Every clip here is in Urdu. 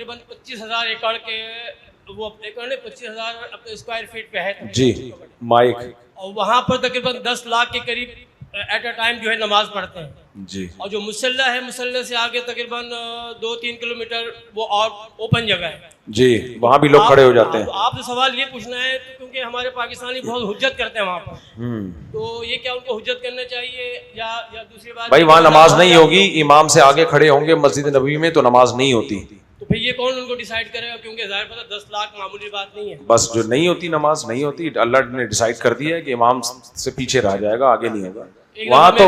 تقریباً 25,000 ایکڑ کے وہ ایکڑ نے 25,000 اپنے اسکوائر فٹ پہ ہے جی مائک، اور وہاں پر تقریباً 10 لاکھ کے قریب ایٹ اے ٹائم جو ہے نماز پڑھتے ہیں جی اور جو مسلح ہے مسلح سے آگے تقریباً 2-3 کلومیٹر وہ اور اوپن جگہ ہے جی وہاں بھی لوگ کھڑے ہو جاتے ہیں. آپ سے سوال یہ پوچھنا ہے کیونکہ ہمارے پاکستانی بہت حجت کرتے ہیں وہاں پر، تو یہ کیا ان کو حجت کرنا چاہیے یا دوسری بات بھائی وہاں نماز نہیں ہوگی، امام سے آگے کھڑے ہوں گے مسجد نبوی میں تو نماز نہیں ہوتی. تو پھر یہ کون ان کو ڈیسائیڈ کرے گا؟ کیونکہ ظاہر پتہ 10 لاکھ معمولی بات نہیں ہے. بس جو نہیں ہوتی نماز نہیں ہوتی، اللہ نے ڈیسائیڈ کر دیا ہے کہ امام سے پیچھے رہ جائے گا، آگے نہیں ہوگا. وہاں تو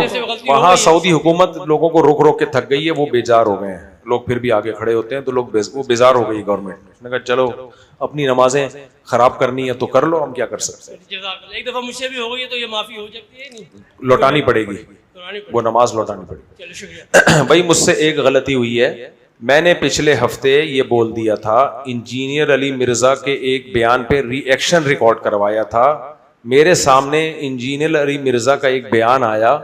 وہاں سعودی حکومت لوگوں کو روک روک کے تھک گئی ہے، وہ بیزار ہو گئے ہیں. لوگ پھر بھی آگے کھڑے ہوتے ہیں تو لوگ وہ بیزار ہو گئی گورنمنٹ. اس نے کہا چلو اپنی نمازیں خراب کرنی ہے تو کر لو، ہم کیا کر سکتے ہیں. ایک دفعہ مجھ سے بھی ہو گئی تو یہ معافی ہو سکتی ہے نہیں؟ لوٹانی پڑے گی وہ نماز، لوٹانی پڑے گی. چلو شکریہ. بھائی مجھ سے ایک غلطی ہوئی ہے، میں نے پچھلے ہفتے یہ بول دیا تھا انجینئر علی مرزا کے ایک بیان پہ ری ایکشن ریکارڈ کروایا تھا. میرے سامنے انجینئر علی مرزا کا ایک بیان آیا،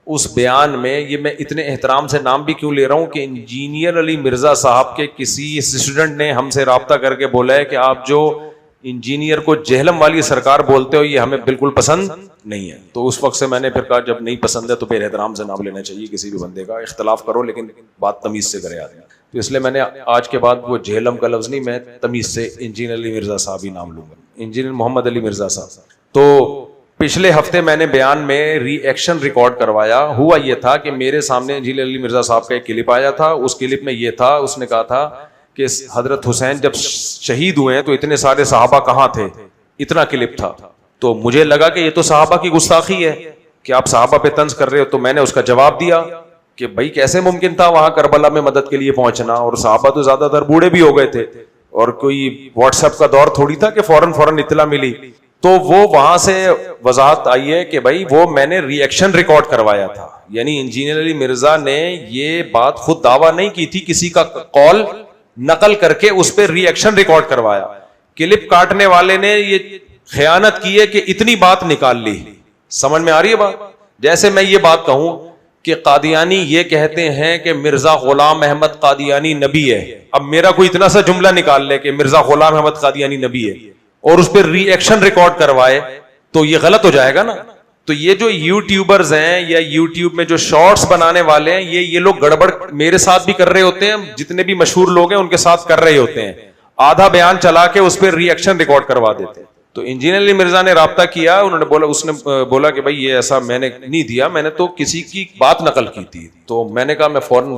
اس بیان میں یہ میں اتنے احترام سے نام بھی کیوں لے رہا ہوں کہ انجینئر علی مرزا صاحب کے کسی اسٹوڈنٹ نے ہم سے رابطہ کر کے بولا ہے کہ آپ جو انجینئر کو جہلم والی سرکار بولتے ہو یہ ہمیں بالکل پسند نہیں ہے. تو اس وقت سے میں نے پھر کہا جب نہیں پسند ہے تو پھر احترام سے نام لینا چاہیے کسی بھی بندے کا. اختلاف کرو لیکن بات تمیز سے کرے آدمی. تو اس لیے میں نے آج کے بعد وہ جہلم کا لفظ نہیں، میں تمیز سے انجینئر علی مرزا صاحب ہی نام لوں گا، انجینئر محمد علی مرزا صاحب. تو پچھلے ہفتے میں نے بیان میں ری ایکشن ریکارڈ کروایا. ہوا یہ تھا کہ میرے سامنے انجینئر علی مرزا صاحب کا ایک کلپ آیا تھا. اس کلپ میں یہ تھا، اس نے کہا تھا کہ حضرت حسین جب شہید ہوئے ہیں تو اتنے سارے صحابہ کہاں تھے، اتنا کلپ تھا. تو مجھے لگا کہ یہ تو صحابہ کی گستاخی ہے کہ آپ صحابہ پہ طنز کر رہے ہو. تو میں نے اس کا جواب دیا کہ بھائی کیسے ممکن تھا وہاں کربلا میں مدد کے لیے پہنچنا، اور صحابہ تو زیادہ تر بوڑھے بھی ہو گئے تھے اور کوئی واٹس ایپ کا دور تھوڑی تھا کہ فوراً اطلاع ملی. تو وہ وہاں سے وضاحت آئی ہے کہ بھائی وہ میں نے ری ایکشن ریکارڈ کروایا تھا. یعنی انجینئر علی مرزا نے یہ بات خود دعویٰ نہیں کی تھی، کسی کا قول نقل کر کے اس پہ ری ایکشن ریکارڈ کروایا. کلپ کاٹنے والے نے یہ خیانت کی ہے کہ اتنی بات نکال لی. سمجھ میں آ رہی ہے بات؟ جیسے میں یہ بات کہوں کہ قادیانی یہ کہتے ہیں کہ مرزا غلام احمد قادیانی نبی ہے، اب میرا کوئی اتنا سا جملہ نکال لے کہ مرزا غلام احمد قادیانی نبی ہے اور اس پہ ری ایکشن ریکارڈ کروائے تو یہ غلط ہو جائے گا نا. تو یہ جو یوٹیوبرز ہیں یا یوٹیوب میں جو شارٹس بنانے والے ہیں یہ لوگ گڑبڑ میرے ساتھ بھی کر رہے ہوتے ہیں، جتنے بھی مشہور لوگ ہیں ان کے ساتھ کر رہے ہوتے ہیں. آدھا بیان چلا کے اس پہ ری ایکشن ریکارڈ کروا دیتے ہیں. تو انجینئر علی مرزا نے رابطہ کیا، انہوں نے بولا، اس نے بولا کہ بھائی یہ ایسا میں نے نہیں دیا، میں نے تو کسی کی بات نقل کی تھی. تو میں نے کہا میں فوراً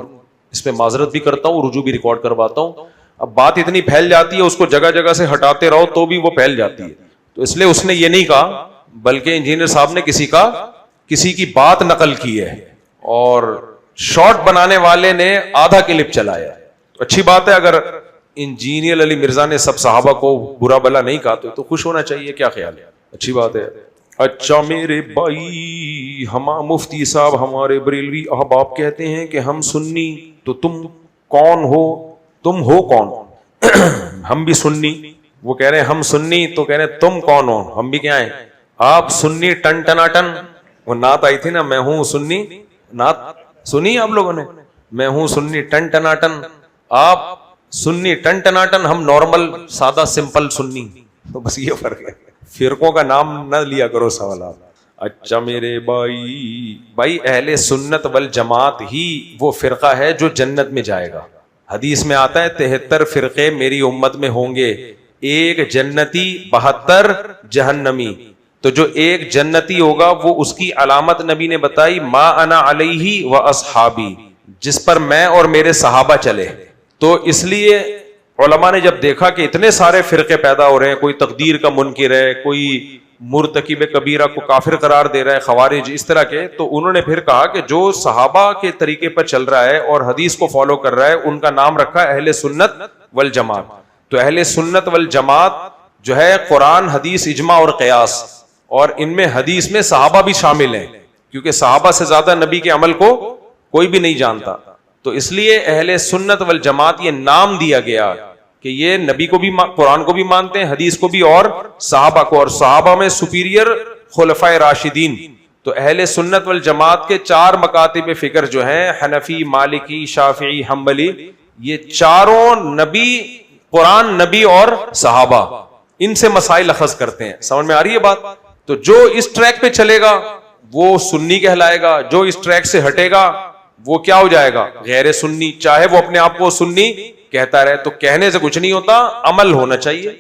اس پہ معذرت بھی کرتا ہوں، رجوع بھی ریکارڈ کرواتا ہوں. اب بات اتنی پھیل جاتی ہے، اس کو جگہ جگہ سے ہٹاتے رہو تو بھی وہ پھیل جاتی ہے. تو اس لیے اس نے یہ نہیں کہا بلکہ انجینئر صاحب نے کسی کی بات نقل کی ہے اور شارٹ بنانے والے نے آدھا کلپ چلایا. اچھی بات ہے، اگر انجینئر علی مرزا نے سب صحابہ کو برا بلا نہیں کہا تو خوش ہونا چاہیے. کیا خیال ہے؟ اچھی بات ہے. اچھا میرے بھائی، مفتی صاحب ہمارے بریلوی احباب کہتے ہیں کہ ہم سنی، تو تم کون ہو؟ تم ہو کون؟ ہم بھی سنی. وہ کہہ رہے ہیں ہم سنی، تو کہہ رہے ہیں تم کون ہو؟ ہم بھی کیا ہیں؟ آپ سنی ٹن ٹناٹن. وہ نعت آئی تھی نا، میں ہوں سنی، نعت سنی آپ لوگوں نے؟ میں ہوں سنی ٹن ٹناٹن، آپ سنی ٹن ٹناٹن، ہم نارمل سادہ سمپل سنی. تو بس یہ فرق ہے. فرقوں کا نام نہ لیا کرو سوالات. اچھا میرے بھائی اہل سنت والجماعت ہی وہ فرقہ ہے جو جنت میں جائے گا. حدیث میں آتا ہے 73 فرقے میری امت میں ہوں گے، ایک جنتی 72 جہنمی. تو جو ایک جنتی ہوگا وہ اس کی علامت نبی نے بتائی، ما انا علیہ و اصحابی، جس پر میں اور میرے صحابہ چلے. تو اس لیے علماء نے جب دیکھا کہ اتنے سارے فرقے پیدا ہو رہے ہیں، کوئی تقدیر کا منکر ہے، کوئی مرتکب کبیرہ کو کافر قرار دے رہا ہے، خوارج اس طرح کے، تو انہوں نے پھر کہا کہ جو صحابہ کے طریقے پر چل رہا ہے اور حدیث کو فالو کر رہا ہے ان کا نام رکھا اہل سنت والجماعت. تو اہل سنت والجماعت جو ہے قرآن، حدیث، اجماع اور قیاس، اور ان میں حدیث میں صحابہ بھی شامل ہیں کیونکہ صحابہ سے زیادہ نبی کے عمل کو کوئی بھی نہیں جانتا. تو اس لیے اہل سنت والجماعت یہ نام دیا گیا کہ یہ نبی کو بھی، قرآن کو بھی مانتے ہیں، حدیث کو بھی، اور صحابہ کو، اور صحابہ میں سپیریئر خلفائے راشدین. تو اہل سنت والجماعت کے 4 مکاتب فکر جو ہیں، حنفی، مالکی، شافعی، حنبلی، یہ چاروں نبی، قرآن، نبی اور صحابہ، ان سے مسائل اخذ کرتے ہیں. سمجھ میں آ رہی ہے بات؟ تو جو اس ٹریک پہ چلے گا وہ سنی کہلائے گا، جو اس ٹریک سے ہٹے گا وہ کیا ہو جائے گا؟ غیر سنی. چاہے وہ اپنے آپ کو سنی کہتا رہے. تو کہنے سے کچھ نہیں ہوتا، عمل ہونا چاہیے.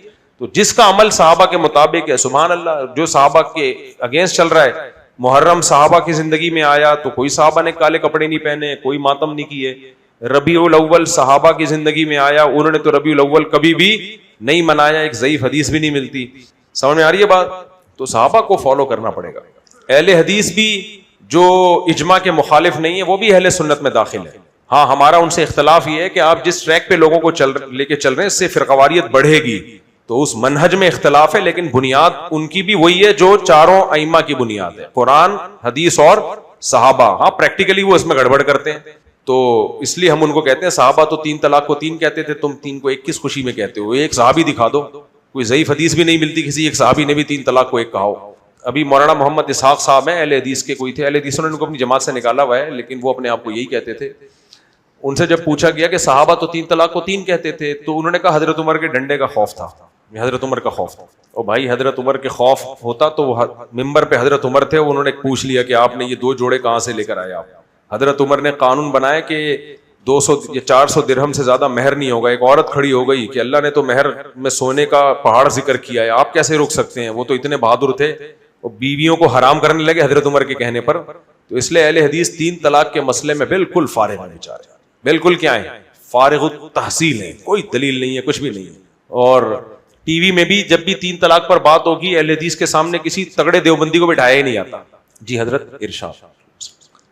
تو جس کا عمل صحابہ کے مطابق ہے، سبحان اللہ. جو صحابہ کے اگینسٹ چل رہا ہے، محرم صحابہ کی زندگی میں آیا تو کوئی صحابہ نے کالے کپڑے نہیں پہنے، کوئی ماتم نہیں کیے. ربیع الاول صحابہ کی زندگی میں آیا، انہوں نے تو ربیع الاول کبھی بھی نہیں منایا، ایک ضعیف حدیث بھی نہیں ملتی. سمجھ میں آ رہی ہے بات؟ تو صحابہ کو فالو کرنا پڑے گا. اہل حدیث بھی جو اجماع کے مخالف نہیں ہے وہ بھی اہل سنت میں داخل ہے. ہاں ہمارا ان سے اختلاف یہ ہے کہ آپ جس ٹریک پہ لوگوں کو لے کے چل رہے ہیں اس سے فرقواریت بڑھے گی، تو اس منہج میں اختلاف ہے، لیکن بنیاد ان کی بھی وہی ہے جو چاروں ائمہ کی بنیاد ہے، قرآن، حدیث اور صحابہ. ہاں پریکٹیکلی وہ اس میں گڑبڑ کرتے ہیں، تو اس لیے ہم ان کو کہتے ہیں صحابہ تو 3 طلاق کو 3 کہتے تھے، تم 3 کو 1 کس خوشی میں کہتے ہو؟ ایک صحابی دکھا دو. کوئی ضعیف حدیث بھی نہیں ملتی کسی ایک صحابی نے بھی 3 طلاق کو 1 کہا ہو. ابھی مولانا محمد اسحاق صاحب ہیں، اہل حدیث کے کوئی تھے، اہل حدیثوں نے ان کو اپنی جماعت سے نکالا ہوا ہے، لیکن وہ اپنے آپ کو یہی کہتے تھے. ان سے جب پوچھا گیا کہ صحابہ تو 3 طلاق کو 3 کہتے تھے، تو انہوں نے کہا حضرت عمر کے ڈنڈے کا خوف تھا. حضرت عمر کا خوف تھا. اور بھائی حضرت عمر کے خوف ہوتا تو وہ ممبر پہ حضرت عمر تھے، انہوں نے پوچھ لیا کہ آپ نے یہ 2 جوڑے کہاں سے لے کر آئے آپ؟ حضرت عمر نے قانون بنایا کہ 200 یا 400 درہم سے زیادہ مہر نہیں ہوگا. ایک عورت کھڑی ہو گئی کہ اللہ نے تو مہر میں سونے کا پہاڑ ذکر کیا ہے، آپ کیسے روک سکتے ہیں؟ وہ تو اتنے بہادر تھے، اور بیویوں کو حرام کرنے لگے حضرت عمر کے کہنے پر. تو اس لیے اہل حدیث 3 طلاق کے مسئلے میں بالکل فارغ ہونے چاہ رہے ہیں. بالکل کیا ہے؟ فارغ التحصیل ہے، کوئی دلیل نہیں ہے، کچھ بھی نہیں ہے. اور ٹی وی میں بھی جب بھی 3 طلاق پر بات ہوگی اہل حدیث کے سامنے کسی تگڑے دیوبندی کو بٹھایا ہی نہیں آتا. جی حضرت ارشاد.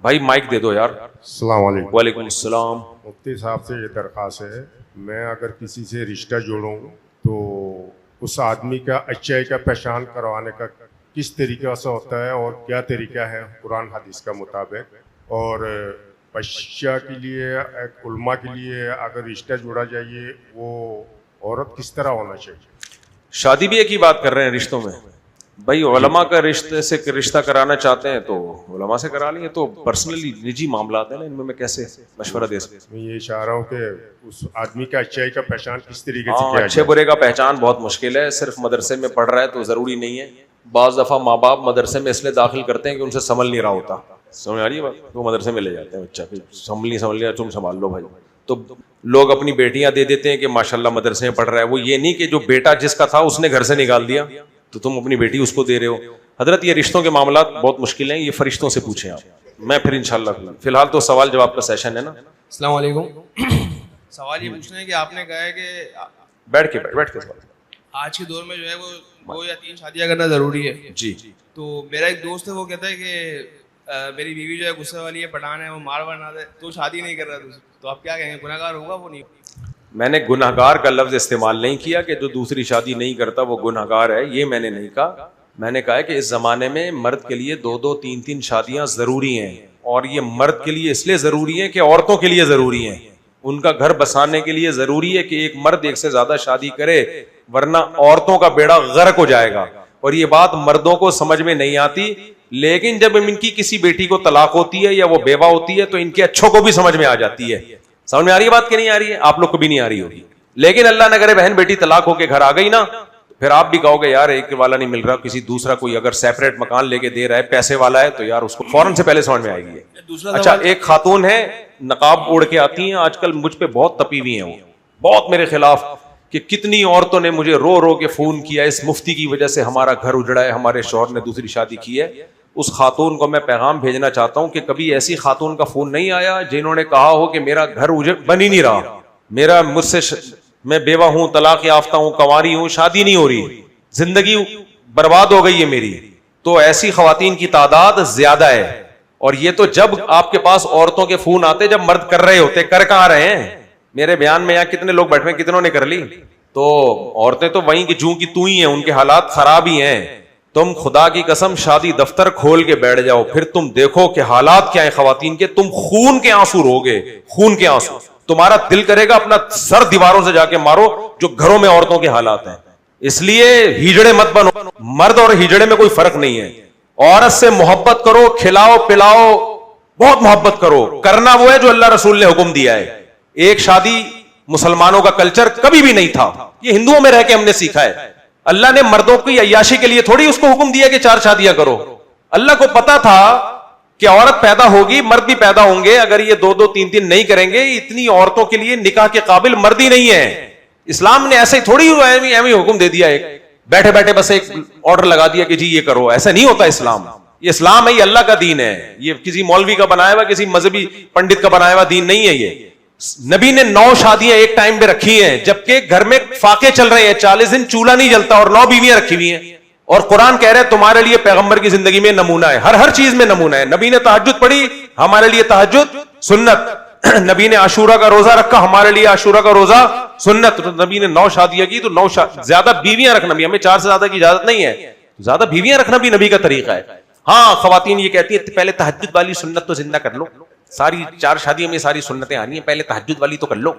بھائی مائک دے دو یار. السلام علیکم. وعلیکم السلام. مفتی صاحب سے یہ درخواست ہے، میں اگر کسی سے رشتہ جوڑوں تو اس آدمی کا اچائی کا پہچان کروانے کا کس طریقہ سے ہوتا ہے اور کیا طریقہ ہے قرآن حدیث کا مطابق؟ اور بچہ کے لیے، علماء کے لیے اگر رشتہ جوڑا جائے وہ عورت کس طرح ہونا چاہیے؟ شادی بھی ایک ہی بات کر رہے ہیں رشتوں میں. بھائی علماء کا رشتے سے رشتہ کرانا چاہتے ہیں تو علماء سے کرا لیں، تو پرسنلی نجی معاملات ہیں نا، ان میں کیسے مشورہ دے سکتے؟ میں یہ چاہ رہا ہوں کہ اس آدمی کا اچائی کا پہچان کس طریقے سے ہاں کیا اچھے برے کا پہچان بہت مشکل ہے. صرف مدرسے میں پڑھ رہا ہے تو ضروری نہیں ہے. بعض دفعہ ماں باپ مدرسے میں اس لیے داخل کرتے ہیں کہ ان سے سنبھل نہیں رہا ہوتا. سمجھ آ رہی ہے بات؟ وہ مدرسے میں لے جاتے ہیں بچہ، سنبھل لیا، تم سنبھال لو بھائی. تو لوگ اپنی بیٹیاں دے دیتے ہیں کہ ماشاءاللہ مدرسے میں پڑھ رہا ہے. وہ یہ نہیں کہ جو بیٹا جس کا تھا اس نے گھر سے نکال دیا تو تم اپنی بیٹی اس کو دے رہے ہو. حضرت یہ رشتوں کے معاملات بہت مشکل ہیں، یہ فرشتوں سے پوچھیں آپ. میں پھر انشاءاللہ فی الحال تو سوال جواب کا سیشن ہے نا. السلام علیکم. سوال یہ پوچھنا ہے کہ آپ نے کہا ہے کہ بیٹھ کے سوال. آج کے دور میں جو ہے وہ 2 یا 3 شادیاں کرنا ضروری ہے. جی. تو میرا ایک دوست ہے، وہ کہتا ہے کہ میری بیوی جو ہے غصے والی ہے، پٹھان ہے، وہ مار ورنا دے، تو شادی نہیں کر رہا. تو آپ کیا کہیں گے، گناہ گار ہوگا وہ؟ نہیں. میں نے گناہ گار کا لفظ استعمال نہیں کیا کہ جو دوسری شادی نہیں کرتا وہ گناہ گار ہے، یہ میں نے نہیں کہا. میں نے کہا کہ اس زمانے میں مرد کے لیے 2-2 3-3 شادیاں ضروری ہیں، اور یہ مرد کے لیے اس لیے ضروری ہیں کہ عورتوں کے لیے ضروری ہیں. ان کا گھر بسانے کے لیے ضروری ہے کہ ایک مرد ایک سے زیادہ شادی کرے، ورنہ عورتوں کا بیڑا غرق ہو جائے گا. اور یہ بات مردوں کو سمجھ میں نہیں آتی، لیکن جب ان کی کسی بیٹی کو طلاق ہوتی ہے یا وہ بیوہ ہوتی ہے تو ان کے اچھوں کو بھی سمجھ میں آ جاتی ہے. سمجھ میں آ رہی ہے بات کہ نہیں آ رہی ہے؟ آپ لوگ کو بھی نہیں آ رہی ہوگی. لیکن اللہ نہ کرے بہن بیٹی طلاق ہو کے گھر آ گئی نا، پھر آپ بھی کہو گے یار ایک والا نہیں مل رہا، کسی دوسرا کوئی اگر سیپریٹ مکان لے کے دے رہا ہے، پیسے والا ہے، تو یار اس کو فوراً سے پہلے سمجھ میں آئے گی. اچھا ایک خاتون ہے نقاب اوڑھ کے آتی ہیں، آج کل مجھ پہ بہت تپی ہوئی ہیں، وہ بہت میرے خلاف، کہ کتنی عورتوں نے مجھے رو رو کے فون کیا، اس مفتی کی وجہ سے ہمارا گھر اجڑا ہے، ہمارے شوہر نے دوسری شادی کی ہے. اس خاتون کو میں پیغام بھیجنا چاہتا ہوں کہ کبھی ایسی خاتون کا فون نہیں آیا جنہوں نے کہا ہو کہ میرا گھر بن ہی نہیں رہا، میرا مجھ سے میں بیوہ ہوں، طلاق یافتہ ہوں، کنواری ہوں، شادی نہیں ہو رہی، زندگی برباد ہو گئی ہے میری. تو ایسی خواتین کی تعداد زیادہ ہے. اور یہ تو جب آپ کے پاس عورتوں کے فون آتے جب مرد کر رہے ہوتے، کر کہاں رہے ہیں؟ میرے بیان میں یہاں کتنے لوگ بیٹھے ہیں، کتنوں نے کر لی؟ تو عورتیں تو وہیں کی جوں کی تو ہی ہیں، ان کے حالات خراب ہی ہیں. تم خدا کی قسم شادی دفتر کھول کے بیٹھ جاؤ، پھر تم دیکھو کہ حالات کیا ہیں خواتین کے. تم خون کے آنسو روگے، خون کے آنسو. تمہارا دل کرے گا اپنا سر دیواروں سے جا کے مارو جو گھروں میں عورتوں کے حالات ہیں. اس لیے ہیجڑے مت بنو. مرد اور ہیجڑے میں کوئی فرق نہیں ہے. عورت سے محبت کرو، کھلاؤ پلاؤ، بہت محبت کرو. کرنا وہ ہے جو اللہ رسول نے حکم دیا ہے. ایک شادی مسلمانوں کا کلچر کبھی بھی نہیں تھا, یہ ہندوؤں میں رہ کے ہم نے سیکھا ہے. اللہ نے مردوں کی عیاشی کے لیے تھوڑی اس کو حکم دیا کہ 4 شادیاں کرو. اللہ کو پتا تھا کہ عورت پیدا ہوگی, مرد بھی پیدا ہوں گے, اگر یہ 2-2 3-3 نہیں کریں گے, اتنی عورتوں کے لیے نکاح کے قابل مرد ہی نہیں ہے. اسلام نے ایسے ہی تھوڑی ایویں حکم دے دیا, ایک بیٹھے بیٹھے بس ایک آرڈر لگا دیا کہ جی یہ کرو. ایسا نہیں ہوتا اسلام. یہ اسلام ہے, یہ اللہ کا دین ہے, یہ کسی مولوی کا بنایا ہوا, کسی مذہبی پنڈت کا بنایا ہوا دین نہیں ہے. یہ نبی نے 9 شادیاں ایک ٹائم پہ رکھی ہیں, جبکہ گھر میں فاقے چل رہے ہیں, 40 دن چولہا نہیں جلتا, اور 9 بیویاں رکھی ہوئی ہیں. اور قرآن کہہ رہے تمہارے لیے پیغمبر کی زندگی میں نمونہ ہے, ہر چیز میں نمونہ ہے. نبی نے تہجد پڑھی, ہمارے لیے تہجد سنت. نبی نے عاشورہ کا روزہ رکھا, ہمارے لیے عاشورہ کا روزہ سنت. نبی نے 9 شادیاں کی, تو 9 زیادہ بیویاں رکھنا بھی, ہمیں 4 سے زیادہ کی اجازت نہیں ہے, زیادہ بیویاں رکھنا بھی نبی کا طریقہ ہے. ہاں خواتین یہ کہتی ہیں پہلے تہجد والی سنت تو زندہ کر لو, ساری 4 شادیوں میں ساری سنتیں آنی ہیں, پہلے تہجد والی تو کر لو.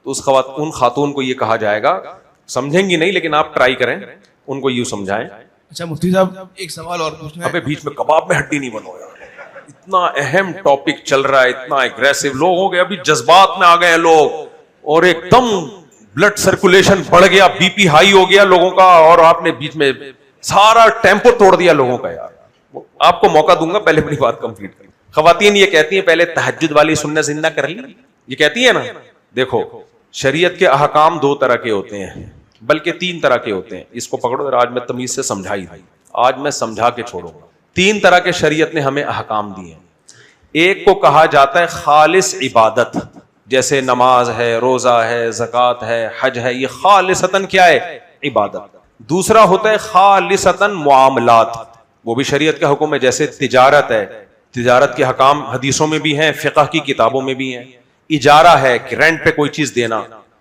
تو ان خاتون کو یہ کہا جائے گا, سمجھیں گی نہیں لیکن آپ ٹرائی کریں, ان کو یوں سمجھائیں. اچھا مفتی صاحب ایک سوال اور پوچھنا ہے. ابے بیچ میں کباب میں ہڈی نہیں بنو یار, اتنا اہم ٹاپک چل رہا ہے, اتنا اگریسو لوگ ہو گئے, ابھی جذبات میں آ گئے ہیں لوگ, اور ایک دم بلڈ سرکولیشن بڑھ گیا, بی پی ہائی ہو گیا لوگوں کا, اور آپ نے بیچ میں سارا ٹیمپو توڑ دیا لوگوں کا. یار آپ کو موقع دوں گا, پہلے اپنی بات کمپلیٹ کریں. خواتین یہ کہتی ہیں پہلے تہجد والی سنت زندہ کر لی, یہ کہتی ہے نا. دیکھو شریعت کے احکام 2 طرح کے ہوتے ہیں, بلکہ 3 طرح کے ہوتے ہیں. اس کو پکڑو, آج میں تمیز سے سمجھائی تھی, آج میں سمجھا کے چھوڑوں گا. 3 طرح کے شریعت نے ہمیں احکام دیے ہیں. ایک کو کہا جاتا ہے خالص عبادت, جیسے نماز ہے, روزہ ہے, زکوٰۃ ہے, حج ہے, یہ خالصتاً کیا ہے؟ عبادت. دوسرا ہوتا ہے خالصتاً معاملات, وہ بھی شریعت کا حکم ہے, جیسے تجارت ہے, تجارت کے حکام حدیثوں میں بھی ہیں, فقہ کی کتابوں میں بھی ہیں. اجارہ ہے کہ رینٹ پہ کوئی چیز دینا,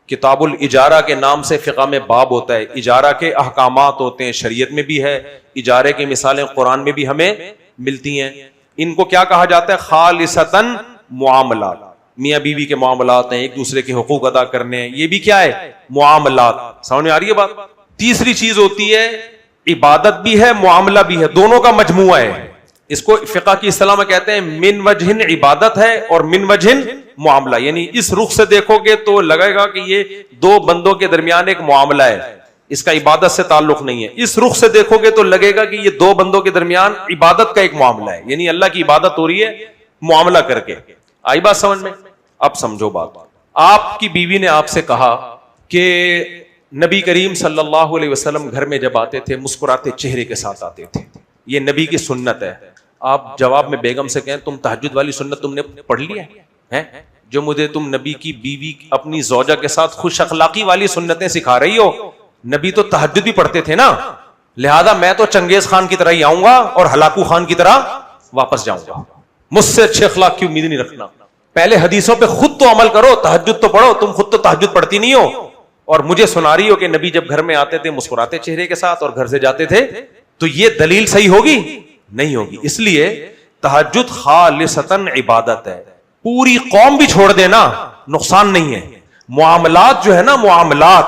کتاب الاجارہ کے نام سے فقہ میں باب ہوتا ہے. اجارہ کے احکامات ہوتے ہیں, شریعت میں بھی ہے, اجارے کی مثالیں قرآن میں بھی ہمیں ملتی ہیں. ان کو کیا کہا جاتا ہے؟ خالصتاً معاملات. میاں بیوی کے معاملات ہیں, ایک دوسرے کے حقوق ادا کرنے ہیں, یہ بھی کیا ہے؟ معاملات. سمجھ میں آ رہی ہے بات؟ تیسری چیز ہوتی ہے عبادت بھی ہے, معاملہ بھی ہے, دونوں کا مجموعہ ہے. اس کو فقہ کی اصطلاح میں کہتے ہیں من وجہن عبادت ہے اور من وجہن معاملہ. یعنی اس رخ سے دیکھو گے تو لگے گا کہ یہ 2 بندوں کے درمیان ایک معاملہ ہے, اس کا عبادت سے تعلق نہیں ہے. اس رخ سے دیکھو گے تو لگے گا کہ یہ 2 بندوں کے درمیان عبادت کا ایک معاملہ ہے, یعنی اللہ کی عبادت ہو رہی ہے معاملہ کر کے. آئی بات سمجھ میں؟ اب سمجھو بات. آپ کی بیوی نے آپ سے کہا کہ نبی کریم صلی اللہ علیہ وسلم گھر میں جب آتے تھے مسکراتے چہرے کے ساتھ آتے تھے, یہ نبی کی سنت ہے. آپ جواب میں بیگم سے کہیں تم تہجد والی سنت تم نے پڑھ لیا ہے, جو مجھے تم نبی کی بیوی اپنی زوجہ کے ساتھ خوش اخلاقی والی سنتیں سکھا رہی ہو, نبی تو تہجد بھی پڑھتے تھے نا, لہذا میں تو چنگیز خان کی طرح ہی آؤں گا اور ہلاکو خان کی طرح واپس جاؤں گا. مجھ سے اچھے اخلاق کی امید نہیں رکھنا. پہلے حدیثوں پہ خود تو عمل کرو, تہجد تو پڑھو, تم خود تو تہجد پڑھتی نہیں ہو, اور مجھے سنا رہی ہو کہ نبی جب گھر میں آتے تھے مسکراتے چہرے کے ساتھ اور گھر سے جاتے تھے, تو یہ دلیل صحیح ہوگی؟ نہیں ہوگی. اس لیے تہجد خالصتاً عبادت ہے, پوری قوم بھی چھوڑ دینا نقصان نہیں ہے. معاملات جو ہے نا, معاملات,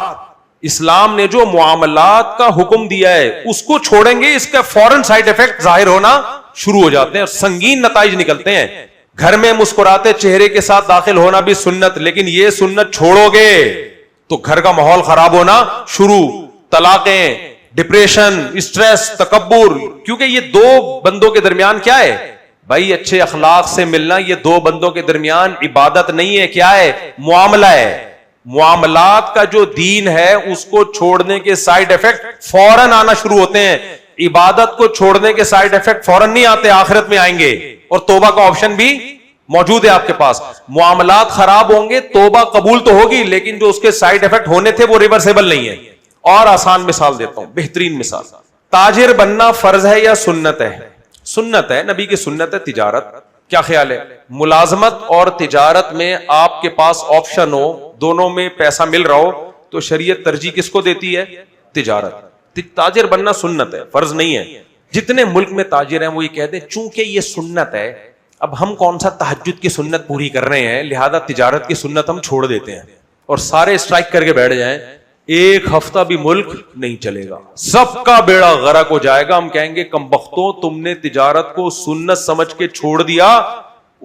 اسلام نے جو معاملات کا حکم دیا ہے اس کو چھوڑیں گے, اس کا فوراً سائیڈ افیکٹ ظاہر ہونا شروع ہو جاتے ہیں اور سنگین نتائج نکلتے ہیں. گھر میں مسکراتے چہرے کے ساتھ داخل ہونا بھی سنت, لیکن یہ سنت چھوڑو گے تو گھر کا ماحول خراب ہونا شروع, طلاقیں, ڈپریشن, اسٹریس, تکبر. کیونکہ یہ 2 بندوں کے درمیان کیا ہے بھائی؟ اچھے اخلاق سے ملنا. یہ 2 بندوں کے درمیان عبادت نہیں ہے, کیا ہے؟ معاملہ ہے. معاملات کا جو دین ہے اس کو چھوڑنے کے سائیڈ افیکٹ فوراً آنا شروع ہوتے ہیں. عبادت کو چھوڑنے کے سائیڈ افیکٹ فوراً نہیں آتے, آخرت میں آئیں گے, اور توبہ کا آپشن بھی موجود ہے آپ کے پاس. معاملات خراب ہوں گے, توبہ قبول تو ہوگی, لیکن جو اس کے سائیڈ افیکٹ ہونے تھے وہ ریورسیبل نہیں ہے. اور آسان مثال دیتا ہوں, بہترین مثال. تاجر بننا فرض ہے یا سنت ہے؟ سنت ہے, نبی کی سنت ہے تجارت. کیا خیال ہے؟ ملازمت اور تجارت میں آپ کے پاس آپشن ہو, دونوں میں پیسہ مل رہا ہو, تو شریعت ترجیح کس کو دیتی ہے؟ تجارت. تاجر بننا سنت ہے, فرض نہیں ہے. جتنے ملک میں تاجر ہیں وہ یہ کہتے ہیں چونکہ یہ سنت ہے, اب ہم کون سا تہجد کی سنت پوری کر رہے ہیں, لہذا تجارت کی سنت ہم چھوڑ دیتے ہیں, اور سارے اسٹرائک کر کے بیٹھ جائیں, 1 ہفتہ بھی ملک نہیں چلے گا, سب کا بیڑا غرق ہو جائے گا. ہم کہیں گے کم بختوں, تم نے تجارت کو سنت سمجھ کے چھوڑ دیا,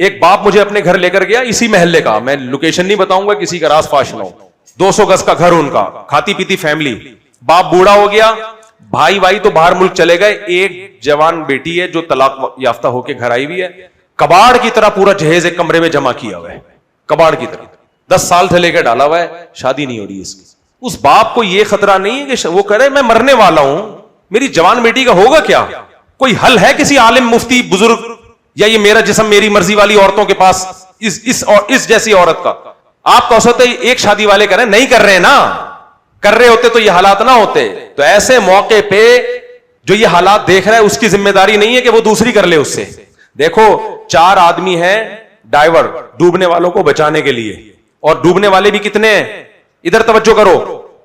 ایک باپ مجھے اپنے گھر لے کر گیا, اسی محلے کا, میں لوکیشن نہیں بتاؤں گا کسی کا راز فاش نہ ہو, 200 گز کا گھر ان کا, کھاتی پیتی فیملی, باپ بوڑھا ہو گیا, بھائی بھائی تو باہر ملک چلے گئے, ایک جوان بیٹی ہے جو طلاق یافتہ ہو کے گھر آئی ہوئی ہے, کباڑ کی طرح پورا جہیز ایک کمرے میں جمع کیا ہوا ہے, کباڑ کی طرح 10 سال سے لے کے ڈالا ہوا ہے, شادی نہیں ہو رہی اس کی. اس باپ کو یہ خطرہ نہیں ہے کہ وہ کرے میں مرنے والا ہوں, میری جوان بیٹی کا ہوگا کیا, کوئی حل ہے کسی عالم مفتی بزرگ, یا یہ میرا جسم میری مرضی والی عورتوں کے پاس اس جیسی عورت کا. آپ کا ہوتا ہے ایک شادی والے کریں, نہیں کر رہے نا, کر رہے ہوتے تو یہ حالات نہ ہوتے. تو ایسے موقع پہ جو یہ حالات دیکھ رہا ہے اس کی ذمہ داری نہیں ہے کہ وہ دوسری کر لے اس سے. دیکھو 4 آدمی ہیں ڈائیور ڈوبنے والوں کو بچانے کے لیے, اور ڈوبنے والے بھی کتنے ہیں, ادھر توجہ کرو,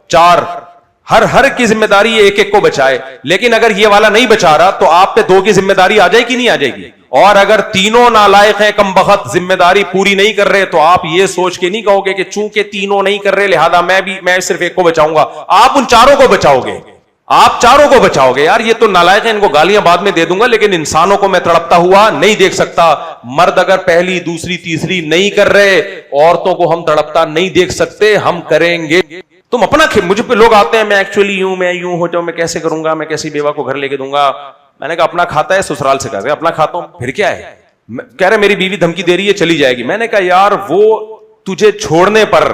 4, ہر کی ذمہ داری ایک ایک کو بچائے. لیکن اگر یہ والا نہیں بچا رہا تو آپ پہ 2 کی ذمہ داری آ جائے گی نہیں آ جائے گی. اور اگر تینوں نالائق ہیں, کم بخت ذمہ داری پوری نہیں کر رہے, تو آپ یہ سوچ کے نہیں کہو گے کہ چونکہ تینوں نہیں کر رہے لہذا میں صرف ایک کو بچاؤں گا. آپ ان 4 کو بچاؤ گے, آپ 4 کو بچاؤ گے. یار یہ تو نالائق ہیں, ان کو گالیاں بعد میں دے دوں گا, لیکن انسانوں کو میں تڑپتا ہوا نہیں دیکھ سکتا. مرد اگر پہلی دوسری تیسری نہیں کر رہے, عورتوں کو ہم تڑپتا نہیں دیکھ سکتے, ہم کریں گے. تم اپنا مجھے پہ لوگ آتے ہیں میں ایکچولی میں یوں ہو جاؤں, میں کیسے کروں گا, میں کیسی بیوہ کو گھر لے کے دوں گا. میں نے کہا اپنا کھاتا ہے سسرال سے کہا اپنا کھاتا ہوں, پھر کیا ہے, کہہ رہے میری بیوی دھمکی دے رہی ہے چلی جائے گی. میں نے کہا یار وہ تجھے چھوڑنے پر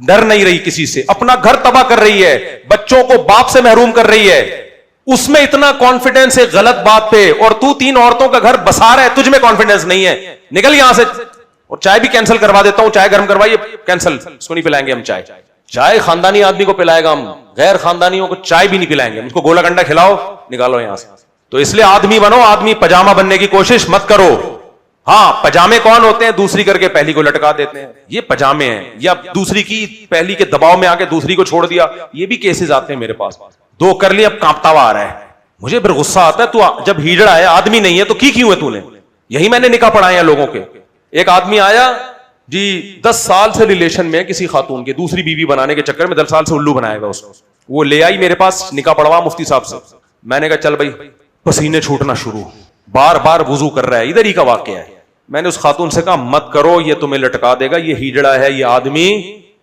ڈر نہیں رہی کسی سے, اپنا گھر تباہ کر رہی ہے, بچوں کو باپ سے محروم کر رہی ہے, اس میں اتنا کانفیڈنس ہے غلط بات پہ, اور تو 3 عورتوں کا گھر بسا رہا ہے, تجھ میں کانفیڈنس نہیں ہے, نکل یہاں سے. اور چائے بھی کینسل کروا دیتا ہوں, چائے گرم کروائیے, کینسل, اس کو نہیں پلائیں گے ہم چائے. چائے خاندانی آدمی کو پلائے گا, ہم غیر خاندانیوں کو چائے بھی نہیں پلائیں گے. اس کو گولا گنڈا کھلاؤ, نکالو یہاں سے. تو اس لیے آدمی بنو, آدمی پجامہ بننے کی کوشش مت کرو. ہاں پجامے کون ہوتے ہیں, دوسری کر کے پہلی کو لٹکا دیتے ہیں, یہ پجامے ہیں. یا دوسری کی پہلی کے دباؤ میں آ کے دوسری کو چھوڑ دیا, یہ بھی کیسز آتے ہیں میرے پاس. 2 کر لی, اب کانپتا ہوا آ رہا ہے. مجھے پھر غصہ آتا ہے, تو جب ہیجڑا ہے آدمی نہیں ہے تو کی کیوں ہے تو نے. یہی میں نے نکاح پڑھائے ہیں لوگوں کے. ایک آدمی آیا جی 10 سال سے ریلیشن میں کسی خاتون کے, دوسری بیوی بنانے کے چکر میں 10 سال سے الو بنایا گا اس کو. وہ لے آئی میرے پاس, نکاح پڑھوا مفتی صاحب سے. میں نے کہا چل بھائی, پسینے چھوٹنا شروع, بار بار وضو کر رہا ہے, ادھر ہی کا واقعہ ہے. میں نے اس خاتون سے کہا مت کرو, یہ تمہیں لٹکا دے گا, یہ ہیجڑا ہے, یہ آدمی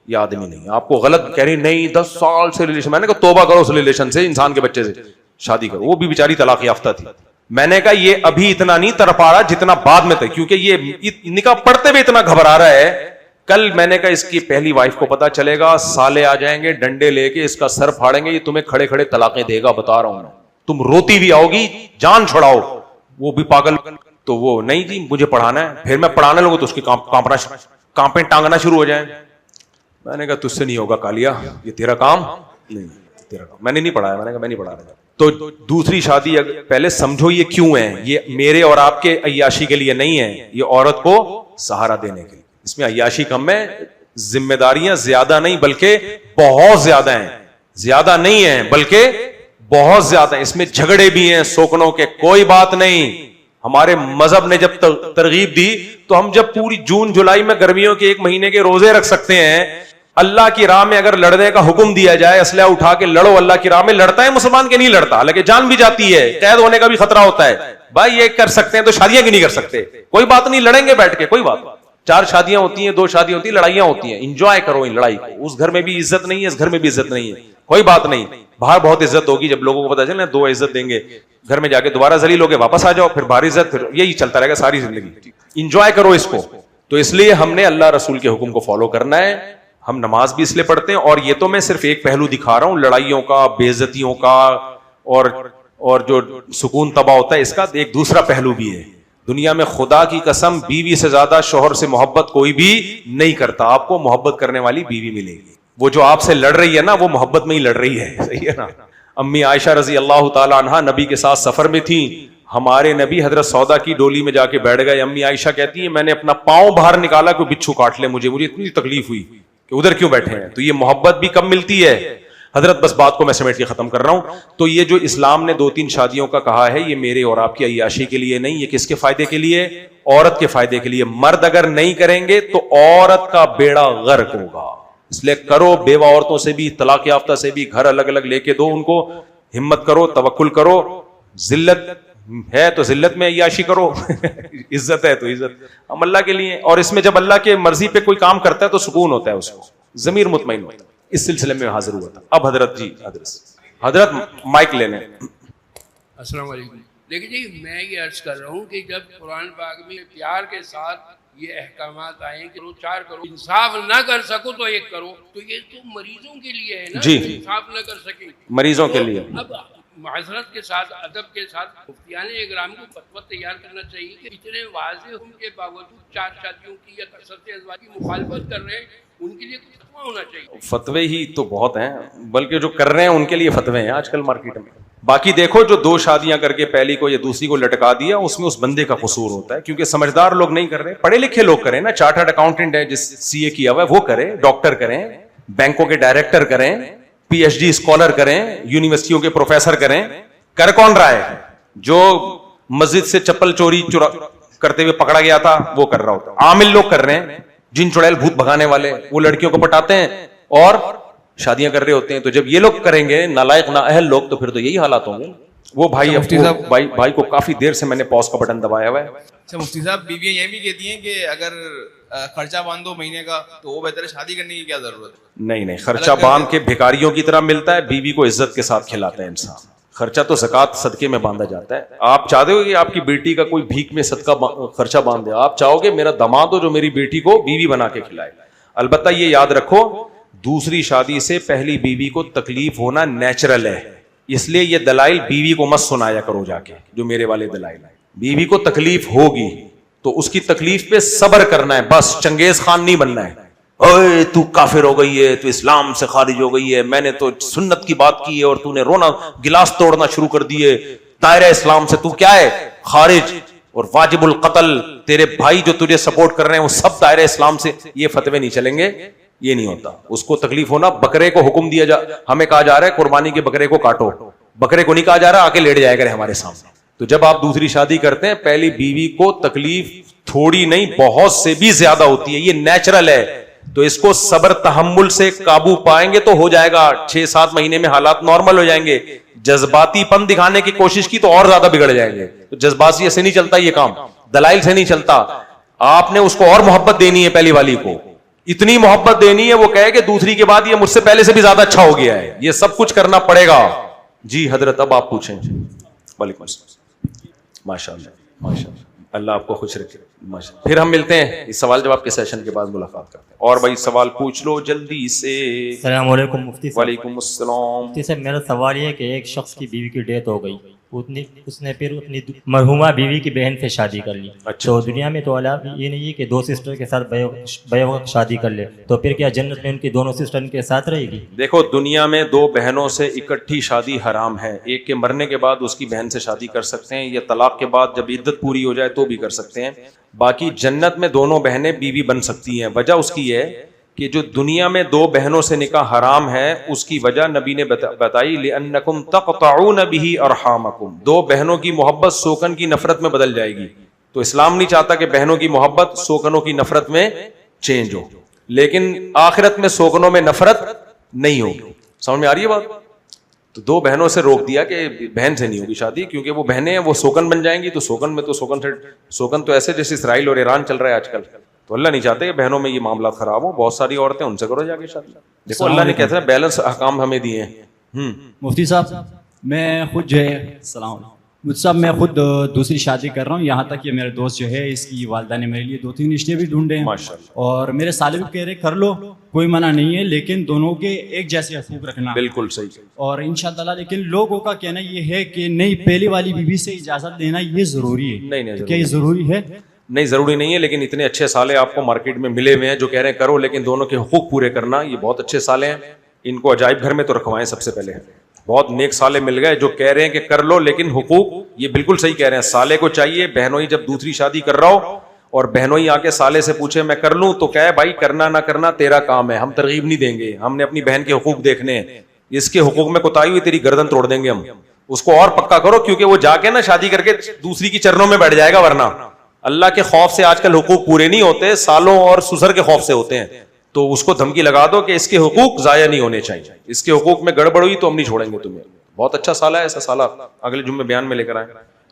نہیں. آپ کو غلط کہہ رہی نہیں, 10 سال سے ریلیشن. میں نے کہا توبہ کرو اس ریلیشن سے, انسان کے بچے سے شادی کرو. وہ بھی بیچاری طلاق یافتہ تھی. میں نے کہا یہ ابھی اتنا نہیں تڑپا رہا جتنا بعد میں تھا, کیونکہ یہ نکاح پڑھتے بھی اتنا گھبرا رہا ہے. کل میں نے کہا اس کی پہلی وائف کو پتا چلے گا, سالے آ جائیں گے ڈنڈے لے کے, اس کا سر پھاڑیں گے, یہ تمہیں کھڑے کھڑے طلاقیں دے گا, بتا رہا ہوں میں. تم روتی بھی آؤ گی, جان چھڑاؤ. وہ بھی پاگل, تو وہ نہیں جی مجھے پڑھانا ہے. پھر میں پڑھانے لگوں تو اس کی کانپیں ٹانگنا شروع ہو جائیں. میں نے کہا تجھ سے نہیں ہوگا کالیا, یہ تیرا کام نہیں, تیرا کام. میں نے نہیں پڑھایا, میں نے کہا میں نہیں پڑھا رہا. تو دوسری شادی پہلے سمجھو یہ کیوں ہے, یہ میرے اور آپ کے عیاشی کے لیے نہیں ہے, یہ عورت کو سہارا دینے کے لیے. اس میں عیاشی کم ہے, ذمہ داریاں زیادہ نہیں بلکہ بہت زیادہ ہیں. زیادہ نہیں ہیں بلکہ بہت زیادہ ہیں. اس میں جھگڑے بھی ہیں سوکنوں کے, کوئی بات نہیں. ہمارے مذہب نے جب ترغیب دی تو ہم جب پوری جون جولائی میں گرمیوں کے 1 مہینے کے روزے رکھ سکتے ہیں. اللہ کی راہ میں اگر لڑنے کا حکم دیا جائے, اسلحہ اٹھا کے لڑو اللہ کی راہ میں, لڑتا ہے مسلمان کے نہیں لڑتا, حالانکہ جان بھی جاتی ہے, قید ہونے کا بھی خطرہ ہوتا ہے. بھائی یہ کر سکتے ہیں تو شادیاں کیوں نہیں کر سکتے؟ کوئی بات نہیں, لڑیں گے بیٹھ کے, کوئی بات. 4 شادیاں ہوتی ہیں, 2 شادیاں ہوتی ہیں, لڑائیاں ہوتی ہیں, انجوائے کرو ان لڑائی کو. اس گھر میں بھی عزت نہیں ہے, اس گھر میں بھی عزت نہیں ہے, کوئی بات نہیں. باہر بہت عزت ہوگی, جب لوگوں کو پتا چلے 2 عزت دیں گے, گھر میں جا کے دوبارہ ذلیل ہو کے واپس آ جاؤ, پھر باہر عزت, پھر یہی چلتا رہے گا ساری زندگی. انجوائے کرو اس کو. تو اس لیے ہم نے اللہ رسول کے حکم کو فالو کرنا ہے. ہم نماز بھی اس لیے پڑھتے ہیں, اور یہ تو میں صرف ایک پہلو دکھا رہا ہوں لڑائیوں کا, بے عزتیوں کا, اور جو سکون تباہ ہوتا ہے اس کا ایک دوسرا پہلو بھی ہے. دنیا میں خدا کی قسم بیوی سے زیادہ شوہر سے محبت کوئی بھی نہیں کرتا. آپ کو محبت کرنے والی بیوی ملے گی. وہ جو آپ سے لڑ رہی ہے نا, وہ محبت میں ہی لڑ رہی ہے, صحیح ہے نا. امی عائشہ رضی اللہ تعالی عنہا نبی کے ساتھ سفر میں تھیں. ہمارے نبی حضرت سودا کی ڈولی میں جا کے بیٹھ گئے. امی عائشہ کہتی ہیں میں نے اپنا پاؤں باہر نکالا کوئی بچھو کاٹ لے مجھے اتنی تکلیف ہوئی کہ ادھر کیوں بیٹھے ہیں. تو یہ محبت بھی کم ملتی ہے. حضرت بس بات کو میں سمیٹ کے ختم کر رہا ہوں. تو یہ جو اسلام نے 2-3 شادیوں کا کہا ہے, یہ میرے اور آپ کی عیاشی کے لیے نہیں, یہ کس کے فائدے کے لیے؟ عورت کے فائدے کے لیے. مرد اگر نہیں کریں گے تو عورت کا بیڑا غرق ہوگا. اس لیے کرو, بیوہ عورتوں سے بھی, طلاق یافتہ سے بھی, گھر الگ الگ لے کے دو ان کو. ہمت کرو, توکل کرو, ذلت ہے تو ذلت میں عیاشی کرو عزت ہے تو عزت ہم اللہ کے لیے. اور اس میں جب اللہ کے مرضی پہ کوئی کام کرتا ہے تو سکون ہوتا ہے, اس کو ضمیر مطمئن ہوتا ہے. اس سلسلے میں حاضر ہوا تھا. اب حضرت جی حضرت مائک لے لیں. السلام علیکم. دیکھیے جی میں یہ عرض کر رہا ہوں کہ جب قرآن پاک میں پیار کے ساتھ یہ احکامات آئے کہ 4 کرو, انصاف نہ کر سکو تو 1 کرو, تو یہ تو مریضوں کے لیے ہے نا جی انصاف نہ کر سکیں مریضوں کے لیے. اب معذرت کے ساتھ ادب کے ساتھ مفتیان اکرام کو فتویٰ تیار کرنا چاہیے کہ اتنے واضح ہونے کے باوجود 4 شادیوں کی یا کثرت ازواج کی مخالفت کر رہے ہیں, ان کے لیے کچھ فتویٰ ہونا چاہیے. فتوے ہی تو بہت ہیں, بلکہ جو کر رہے ہیں ان کے لیے فتوے ہیں آج کل مارکیٹ میں. باقی دیکھو جو 2 شادیاں کر کے پہلی کو یا دوسری کو لٹکا دیا, اس میں اس بندے کا قصور ہوتا ہے, کیونکہ سمجھدار لوگ نہیں کر رہے. پڑھے لکھے لوگ کریں نا, چارٹرڈ اکاؤنٹنٹ ہے جس CA کیا ہوا ہے وہ کرے, ڈاکٹر کریں, بینکوں کے ڈائریکٹر کریں, PhD اسکالر کریں, یونیورسٹیوں کے پروفیسر کریں. کر کون رہا ہے؟ جو مسجد سے چپل چوری کرتے ہوئے پکڑا گیا تھا وہ کر رہا ہوتا. عامل لوگ کر رہے ہیں, جن چڑیل بھوت بھگانے والے, وہ لڑکیوں کو پٹاتے ہیں اور شادیاں کر رہے ہوتے ہیں. تو جب یہ لوگ کریں گے نالائق نااہل لوگ, تو پھر تو یہی حالات ہوں گے. وہ بھائی کو کافی دیر سے میں نے پاز کا بٹن دبایا ہوا ہے. اچھا مفتی صاحب, بیویاں یہ بھی کہتی ہیں کہ اگر خرچہ باندھ دو مہینے کا تو وہ بہتر ہے, شادی کرنے کی کیا ضرورت ہے؟ نہیں, خرچہ باندھ کے بھکاریوں کی طرح ملتا ہے, بیوی کو عزت کے ساتھ کھلاتا ہے انسان. خرچہ تو زکوٰۃ صدقے میں باندھا جاتا ہے. آپ چاہتے ہو کہ آپ کی بیٹی کا کوئی بھیک میں صدقہ خرچہ باندھ دے؟ آپ چاہو گے میرا داماد ہو جو میری بیٹی کو بیوی بنا کے کھلائے. البتہ یہ یاد رکھو, دوسری شادی سے پہلی بیوی کو تکلیف ہونا نیچرل ہے, اس لیے یہ دلائل بیوی کو مت سنایا کرو جا کے, جو میرے والے دلائل ہیں. بیوی کو تکلیف ہوگی تو اس کی تکلیف پہ صبر کرنا ہے, بس چنگیز خان نہیں بننا ہے. اوے تو کافر ہو گئی ہے, تو اسلام سے خارج ہو گئی ہے, میں نے تو سنت کی بات کی ہے اور تو نے رونا گلاس توڑنا شروع کر دیے, دائرہ اسلام سے تو کیا ہے خارج, اور واجب القتل, تیرے بھائی جو تجھے سپورٹ کر رہے ہیں وہ سب دائرہ اسلام سے. یہ فتوے نہیں چلیں گے, یہ نہیں ہوتا. اس کو تکلیف ہونا, بکرے کو حکم دیا ہمیں کہا جا رہا ہے قربانی کے بکرے کو کاٹو, بکرے کو نہیں کہا جا رہا آ کے لیٹ جائے گا ہمارے سامنے. تو جب آپ دوسری شادی کرتے ہیں, پہلی بیوی کو تکلیف تھوڑی نہیں بہت سے بھی زیادہ ہوتی ہے, یہ نیچرل ہے. تو اس کو صبر تحمل سے قابو پائیں گے تو ہو جائے گا, 6-7 مہینے میں حالات نارمل ہو جائیں گے. جذباتی پن دکھانے کی کوشش کی تو اور زیادہ بگڑ جائیں گے. تو جذباتی سے نہیں چلتا یہ کام, دلائل سے نہیں چلتا. آپ نے اس کو اور محبت دینی ہے, پہلی والی کو اتنی محبت دینی ہے وہ کہے کہ دوسری کے بعد یہ مجھ سے پہلے سے بھی زیادہ اچھا ہو گیا ہے. یہ سب کچھ کرنا پڑے گا. جی حضرت اب آپ پوچھیں. وعلیکم السلام. ماشاء اللہ ماشاء اللہ, اللہ آپ کو خوش رکھے. پھر ہم ملتے ہیں اس سوال جواب کے سیشن کے بعد ملاقات کرتے ہیں. اور بھائی سوال پوچھ لو جلدی سے. السلام علیکم مفتی صاحب. وعلیکم السلام. مفتی صاحب میرا سوال یہ ہے کہ ایک شخص کی بیوی کی ڈیتھ ہو گئی, اس نے پھر اپنی مرحومہ بیوی کی بہن سے شادی کر لی. تو دنیا میں تو اعلیٰ یہ نہیں ہے کہ 2 سسٹر کے ساتھ بے وقت شادی کر لے, تو پھر کیا جنت میں ان کی دونوں سسٹر ان کے ساتھ رہے گی؟ دیکھو دنیا میں 2 بہنوں سے اکٹھی شادی حرام ہے. ایک کے مرنے کے بعد اس کی بہن سے شادی کر سکتے ہیں, یا طلاق کے بعد جب عدت پوری ہو جائے تو بھی کر سکتے ہیں. باقی جنت میں دونوں بہنیں بیوی بن سکتی ہیں. وجہ اس کی ہے کہ جو دنیا میں 2 بہنوں سے نکاح حرام ہے, اس کی وجہ نبی نے بتائی, لِأَنَّكُمْ تَقْطَعُونَ بِهِ أَرْحَامَكُمْ. 2 بہنوں کی محبت سوکن کی نفرت میں بدل جائے گی. تو اسلام نہیں چاہتا کہ بہنوں کی محبت سوکنوں کی نفرت میں چینج ہو, لیکن آخرت میں سوکنوں میں نفرت نہیں ہوگی. سمجھ میں آ رہی ہے بات؟ تو 2 بہنوں سے روک دیا کہ بہن سے نہیں ہوگی شادی, کیونکہ وہ بہنیں ہیں وہ سوکن بن جائیں گی. تو سوکن تو ایسے جیسے اسرائیل اور ایران چل رہا ہے آج کل. تو اللہ نہیں چاہتے کہ بہنوں میں یہ معاملات خراب ہو. بہت ساری عورتیں, ان سے کرو جا کے شادی. دیکھو اللہ نے کہتے ہیں بیلنس احکام ہمیں دیے ہیں. مفتی صاحب میں خود جو ہے, السلام علیکم مفتی صاحب, میں خود دوسری شادی کر رہا ہوں. یہاں تک کہ میرے دوست جو ہے اس کی والدہ نے میرے لیے 2-3 رشتے بھی ڈھونڈے ہیں, اور میرے سالے بھی کہہ رہے کر لو, کوئی منع نہیں ہے, لیکن دونوں کے ایک جیسے حقوق رکھنا. بالکل صحیح. اور انشاءاللہ لیکن لوگوں کا کہنا یہ ہے کہ نہیں, پہلی والی بیوی سے اجازت لینا یہ ضروری ہے. نہیں, کیا یہ ضروری ہے؟ نہیں ضروری نہیں ہے, لیکن اتنے اچھے سالے آپ کو مارکیٹ میں ملے ہوئے ہیں جو کہہ رہے ہیں کرو, لیکن دونوں کے حقوق پورے کرنا. یہ بہت اچھے سالے ہیں, ان کو عجائب گھر میں تو رکھوائیں سب سے پہلے. بہت نیک سالے مل گئے جو کہہ رہے ہیں کہ کر لو, لیکن حقوق یہ بالکل صحیح کہہ رہے ہیں. سالے کو چاہیے بہنوئی جب دوسری شادی کر رہا ہو اور بہنوئی آ کے سالے سے پوچھے میں کر لوں, تو کیا ہے بھائی کرنا نہ کرنا تیرا کام ہے, ہم ترغیب نہیں دیں گے, ہم نے اپنی بہن کے حقوق دیکھنے ہیں. اس کے حقوق میں کوتاہی ہوئی تیری گردن توڑ دیں گے ہم. اس کو اور پکا کرو, کیونکہ وہ جا کے نا شادی کر کے دوسری کی چرنوں میں بیٹھ جائے گا. ورنہ اللہ کے خوف سے آج کل حقوق پورے نہیں ہوتے, سالوں اور سسر کے خوف سے ہوتے ہیں. تو اس کو دھمکی لگا دو کہ اس کے حقوق ضائع نہیں ہونے چاہیے, اس کے حقوق میں گڑبڑ ہوئی تو ہم نہیں چھوڑیں گے تمہیں. بہت اچھا سالہ ہے, ایسا سالہ اگلے جمعے بیان میں لے کر آئیں.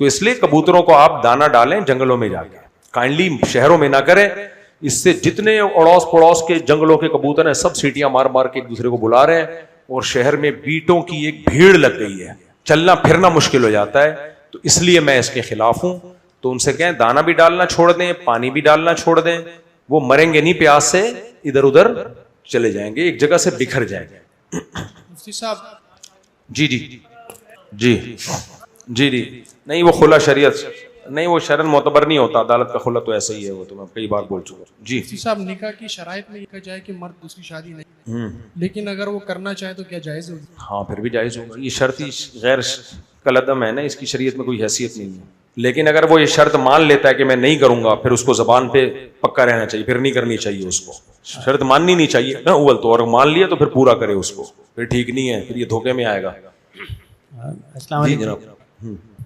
تو اس لیے کبوتروں کو آپ دانا ڈالیں جنگلوں میں جا کے, کائنڈلی شہروں میں نہ کریں. اس سے جتنے اڑوس پڑوس کے جنگلوں کے کبوتر ہیں سب سیٹیاں مار مار کے ایک دوسرے کو بلا رہے ہیں, اور شہر میں بیٹوں کی ایک بھیڑ لگ گئی ہے, چلنا پھرنا مشکل ہو جاتا ہے. تو اس لیے میں اس کے خلاف ہوں. تو ان سے کہیں دانا بھی ڈالنا چھوڑ دیں, پانی بھی ڈالنا چھوڑ دیں, وہ مریں گے نہیں پیاس سے, ادھر ادھر چلے جائیں گے, ایک جگہ سے بکھر جائیں گے. مفتی صاحب جی جی جی جی جی نہیں, وہ خلا شریعت نہیں, وہ شرعن معتبر نہیں ہوتا, عدالت کا خلا تو ایسا ہی ہے, وہ تو میں کئی بار بول چکا ہوں. جی مفتی صاحب, نکاح کی شرائط میں یہ کہا جائے کہ مرد دوسری شادی نہیں, لیکن اگر وہ کرنا چاہے تو کیا جائز ہوگی؟ ہاں پھر بھی جائز ہوگا. یہ شرط ہی غیر کالعدم ہے نا, اس کی شریعت میں کوئی حیثیت نہیں ہے. لیکن اگر وہ یہ شرط مان لیتا ہے کہ میں نہیں کروں گا, پھر اس کو زبان پہ پکا رہنا چاہیے, پھر نہیں کرنی چاہیے اس کو. شرط ماننی نہیں چاہیے نا اول تو, اور مان لیا تو پھر پورا کرے اس کو, پھر ٹھیک نہیں ہے, پھر یہ دھوکے میں آئے گا. السلام جی علیکم. جناب.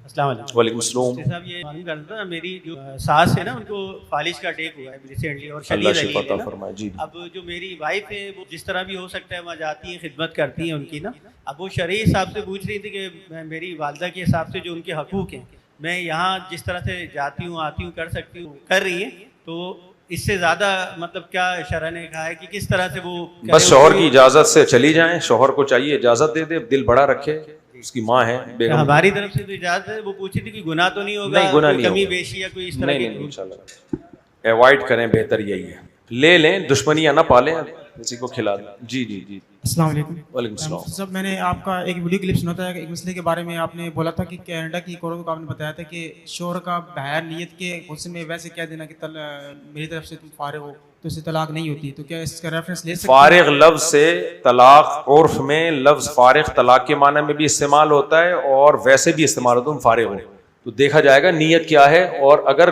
السلام علیکم. وعلیکم السلام. صاحب یہ معلوم کرنا تھا, میری جو ساس ہے نا, ان کو فالج کا اٹیک ہوا ہے ریسنٹلی, اور اللہ شدید شفا ہے عطا نا. فرمائے. جی اب جو میری وائف ہے وہ جس طرح بھی ہو سکتا ہے وہاں جاتی ہیں, خدمت کرتی ہیں ان کی نا. اب وہ شرعی حساب سے پوچھ رہی تھی کہ میری والدہ کے حساب سے جو ان کے حقوق ہیں, میں یہاں جس طرح سے جاتی ہوں آتی ہوں کر سکتی ہوں, کر رہی ہیں, تو اس سے زیادہ مطلب کیا شرع نے کہا ہے کہ کس طرح سے وہ بس شوہر کی اجازت سے چلی جائیں, شوہر کو چاہیے اجازت دے دے, دل بڑا رکھے, اس کی ماں ہے بیگم. ہماری طرف سے تو اجازت ہے. وہ پوچھی تھی کہ گناہ تو نہیں ہوگا, نہیں, گناہ نہیں کمی ہوگا. بیشی یا کوئی اس طرح نہیں کی؟ نہیں انشاءاللہ ایوائڈ کریں, بہتر یہی ہے. لے لیں, دشمنیاں نہ پالیں, کسی کو کھلا دیں. جی جی جی. السلام علیکم. وعلیکم السلام. سب میں نے آپ کا ایک ویڈیو کلپ سنا تھا, ایک مسئلے کے بارے میں آپ نے بولا تھا کہ کینیڈا کی عورتوں کو آپ نے بتایا تھا کہ شوہر کا بغیر نیت کے غصے میں ویسے کہہ دینا کہ میری طرف سے تم فارغ ہو, تو اس سے طلاق نہیں ہوتی. تو کیا اس کا ریفرنس لے سکتے ہیں؟ فارغ لفظ سے طلاق عرف میں لفظ فارغ طلاق کے معنی میں بھی استعمال ہوتا ہے, اور ویسے بھی استعمال ہوتا ہے, تم فارغ ہو. تو دیکھا جائے گا نیت کیا ہے. اور اگر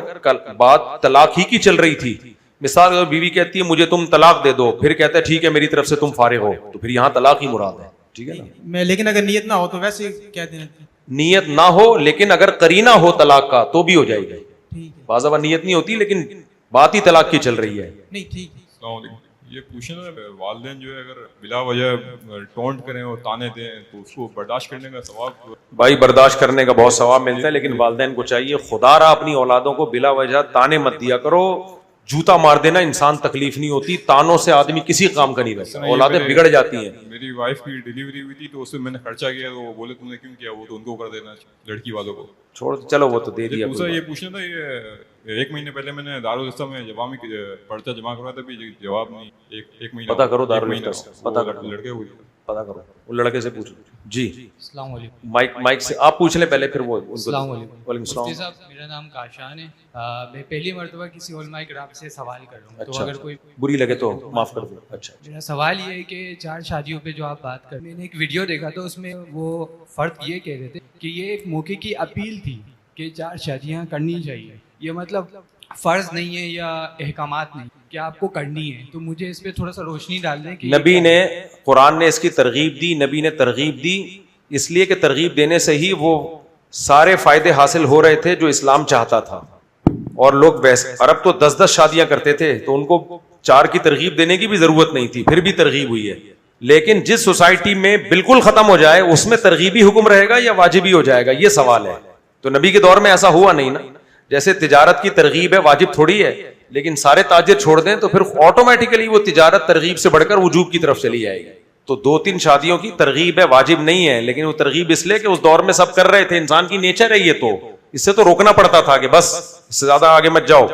بات طلاق ہی کی چل رہی تھی, مثال اگر بیوی کہتی ہے مجھے تم طلاق دے دو, پھر کہتا ہے ٹھیک ہے میری طرف سے تم فارغ ہو, تو پھر یہاں طلاق ہی مراد ہے. ٹھیک ہے نا. میں لیکن اگر نیت نہ ہو تو ویسے کہہ دینا. نیت نہ ہو لیکن اگر قرینہ ہو طلاق کا تو بھی ہو جائے گی. ٹھیک ہے, بعض دفعہ نیت نہیں ہوتی لیکن بات ہی طلاق کی چل رہی ہے. نہیں ٹھیک. السلام علیکم. یہ پوچھنا ہے, والدین جو ہے اگر بلا وجہ ٹونٹ کریں اور تانے دیں تو اس کو برداشت کرنے کا ثواب؟ بھائی برداشت کرنے کا بہت ثواب ملتا ہے, لیکن والدین کو چاہیے خدا را اپنی اولادوں کو بلا وجہ تانے مت دیا کرو. جوتا مار دینا انسان تکلیف نہیں ہوتی, تانوں سے آدمی کسی کام کا نہیں رہتا, اولادیں بگڑ جاتی ہیں. میری وائف کی ڈیلیوری ہوئی تھی تو اس میں میں نے خرچہ کیا, تو وہ بولے تم نے کیوں کیا, وہ تو ان کو کر دینا لڑکی والوں کو چھوڑ, چلو وہ تو دے دیا. دوسرا یہ پوچھنا تھا, یہ 1 مہینے پہلے میں نے دارالعلوم میں جواب پرچہ جمع کروایا تھا, بھی جواب نہیں. 1 مہینہ پتا کرو دارالعلوم, پتا کرو لڑکے ہوئے, پتا کرو, وہ لڑکے سے پوچھو. جی السلام علیکم. مائک سے آپ پوچھ لیں پہلے, پھر وہ. السلام علیکم. وعلیکم السلام. مفتی صاحب میرا نام کاشان ہے, میں پہلی مرتبہ کسی علماء کرام سے سوال کر رہا ہوں, تو اگر کوئی بری لگے تو معاف کر دو. اچھا, میرا سوال یہ ہے کہ 4 شادیوں پہ جو آپ بات کر, میں نے ایک ویڈیو دیکھا تھا, اس میں وہ فرد یہ کہہ رہے تھے کہ یہ ایک موقع کی اپیل تھی کہ 4 شادیاں کرنی چاہیے. یہ مطلب فرض نہیں ہے یا احکامات نہیں کہ آپ کو کرنی ہے, تو مجھے اس پہ تھوڑا سا روشنی ڈال دیں کہ نبی نے, قرآن نے اس کی ترغیب دی, نبی نے ترغیب دی, اس لیے کہ ترغیب دینے سے ہی وہ سارے فائدے حاصل ہو رہے تھے جو اسلام چاہتا تھا. اور لوگ ویسے عرب تو 10 شادیاں کرتے تھے, تو ان کو 4 کی ترغیب دینے کی بھی ضرورت نہیں تھی, پھر بھی ترغیب ہوئی ہے. لیکن جس سوسائٹی میں بالکل ختم ہو جائے اس میں ترغیبی حکم رہے گا یا واجبی ہو جائے گا, یہ سوال ہے. تو نبی کے دور میں ایسا ہوا نہیں نا. جیسے تجارت کی ترغیب ہے, واجب تھوڑی ہے, لیکن سارے تاجر چھوڑ دیں تو پھر آٹومیٹیکلی وہ تجارت ترغیب سے بڑھ کر وجوب کی طرف چلی جائے گی. تو 2-3 شادیوں کی ترغیب ہے, واجب نہیں ہے, لیکن وہ ترغیب اس لیے کہ اس دور میں سب کر رہے تھے, انسان کی نیچر ہے یہ, تو اس سے تو روکنا پڑتا تھا کہ بس اس سے زیادہ آگے مت جاؤ.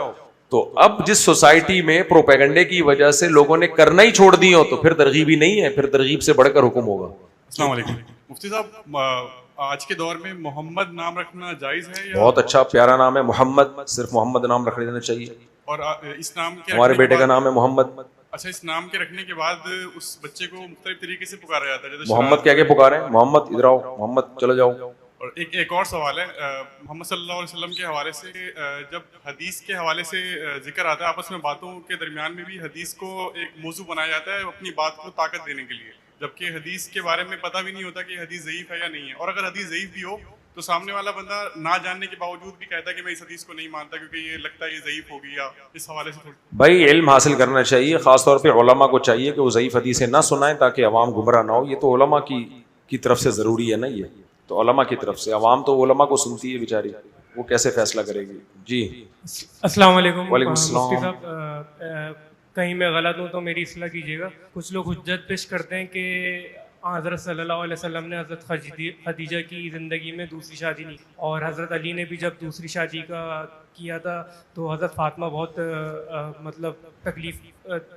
تو اب جس سوسائٹی میں پروپیگنڈے کی وجہ سے لوگوں نے کرنا ہی چھوڑ دی ہو تو پھر ترغیب ہی نہیں ہے, پھر ترغیب سے بڑھ کر حکم ہوگا. السلام علیکم. مفتی صاحب, آج کے دور میں محمد نام رکھنا جائز ہے یا؟ بہت اچھا پیارا نام ہے محمد, صرف محمد نام رکھ دینا چاہیے. اور اس نام کے ہمارے بیٹے کا نام ہے محمد. اچھا, اس نام کے رکھنے کے بعد اس بچے کو مختلف طریقے سے پکارا جاتا ہے, جیسے محمد کیا کہ پکارے, محمد ادھر آؤ, محمد چلو جاؤ. اور ایک اور سوال ہے محمد صلی اللہ علیہ وسلم کے حوالے سے, جب حدیث کے حوالے سے ذکر آتا ہے آپس میں باتوں کے درمیان میں بھی حدیث کو ایک موضوع بنایا جاتا ہے اپنی بات کو طاقت دینے کے لیے, جبکہ حدیث کے بارے میں پتہ بھی نہیں ہوتا کہ حدیث ضعیف ہے یا نہیں ہے. اور اگر حدیث ضعیف بھی ہو تو سامنے والا بندہ نہ جاننے کے باوجود بھی کہتا ہے کہ میں اس حدیث کو نہیں مانتا کیونکہ یہ لگتا ہے یہ ضعیف ہوگی, یا اس حوالے سے بھائی علم حاصل کرنا چاہیے, خاص طور پہ علماء کو چاہیے کہ وہ ضعیف حدیثیں نہ سنائیں تاکہ عوام گمراہ نہ ہو. یہ تو علماء کی طرف سے ضروری ہے نا, یہ تو علماء کی طرف سے, عوام تو علماء کو سنتی ہے بیچاری. وہ کیسے فیصلہ کرے گی. جی السلام علیکم. وعلیکم السلام. مفتی صاحب کہیں میں غلط ہوں تو میری اصلاح کیجیے گا. کچھ لوگ حجت پیش کرتے ہیں کہ حضرت صلی اللہ علیہ وسلم نے حضرت خدیجہ کی زندگی میں دوسری شادی نہیں کی, اور حضرت علی نے بھی جب دوسری شادی کا کیا تھا تو حضرت فاطمہ بہت مطلب تکلیف